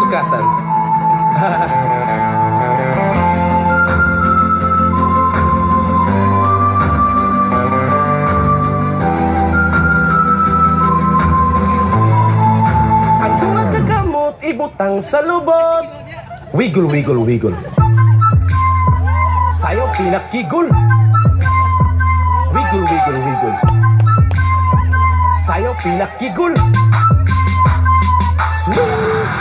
sukatan. Ang mga kagamot ibutang sa lubot. Wiggle, wiggle, wiggle. Sayaw pinakigol. Wiggle, wiggle, wiggle. Sayaw pinakigol.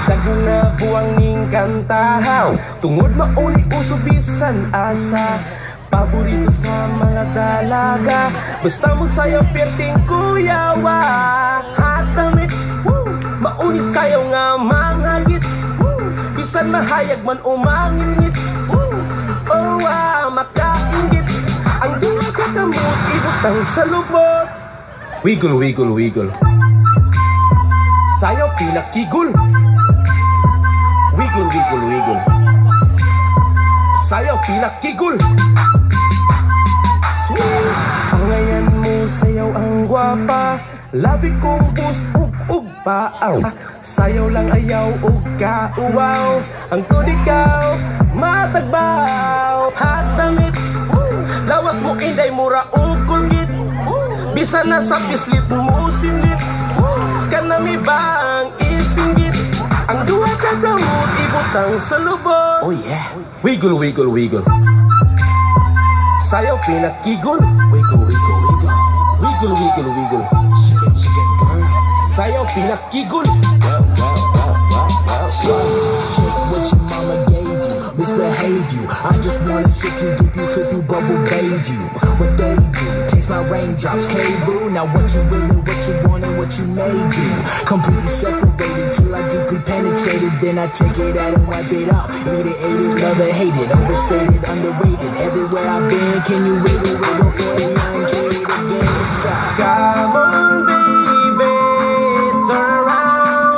Daghang na buwang ning kantahaw, tungod mauni usubisan asa. Paborito sa mga dalaga, basta mo sayaw perting kuyawa. Hatamit, mauni sayaw nga mangagit. Bisan mahayag man umangingit. Oh, makaingit. Ang duwa kakamot ibutang sa lubot. Wiggle, wiggle, wiggle. Sayaw pinakigol. Wiggle, wiggle, wiggle. Sayaw pinakigol. Pangayan mo sayaw ang gwapa, labi kong busog ug paaw. Sayaw lang ayaw ug kauwaw, ang tudikaw matagbaw. Hatamit, lawas mo inday mura ug kulgit. Bisan na sa pislit mo sinlit, kanami bang isinggit. Ang duwa kagamot ibutang sa lubot. Oh yeah. Wiggle, wiggle, wiggle. Sayaw pinakigol. Wiggle, wiggle, wiggle. Wiggle, wiggle, wiggle. Shake it, girl. Sayaw pinakigol. Shake what your mama gave you, misbehave you. I just wanna strip you, dip you, trip you, bubble bathe you. What they do, taste my raindrops, K-Boo. Now what you really, what you want and what you may do. Completely separated till I deeply penetrated. Then I take it out and wipe it out. Eat it, ate it, love it, hate it. Overstated, underrated. Everywhere I've been, can you wiggle, wiggle for the young kid again? Come on baby, turn around,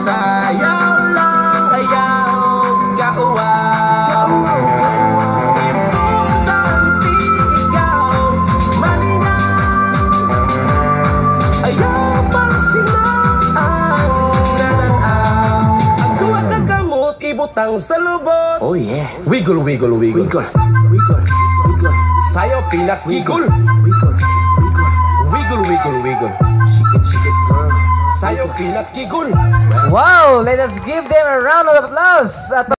sayaw lang ayaw kauwaw. Importante ikaw malinaw, ayaw pang sinang nananaw. Ang duwa kagamot ibutang sa lubot. Oh yeah. Wiggle, wiggle, wiggle. Wiggle, wiggle, wiggle. Sayaw pinakigol. Wiggle, wiggle. Wiggle, wiggle, wiggle. Shake it, girl. Sayaw pinakigol. Wow! Let us give them a round of applause.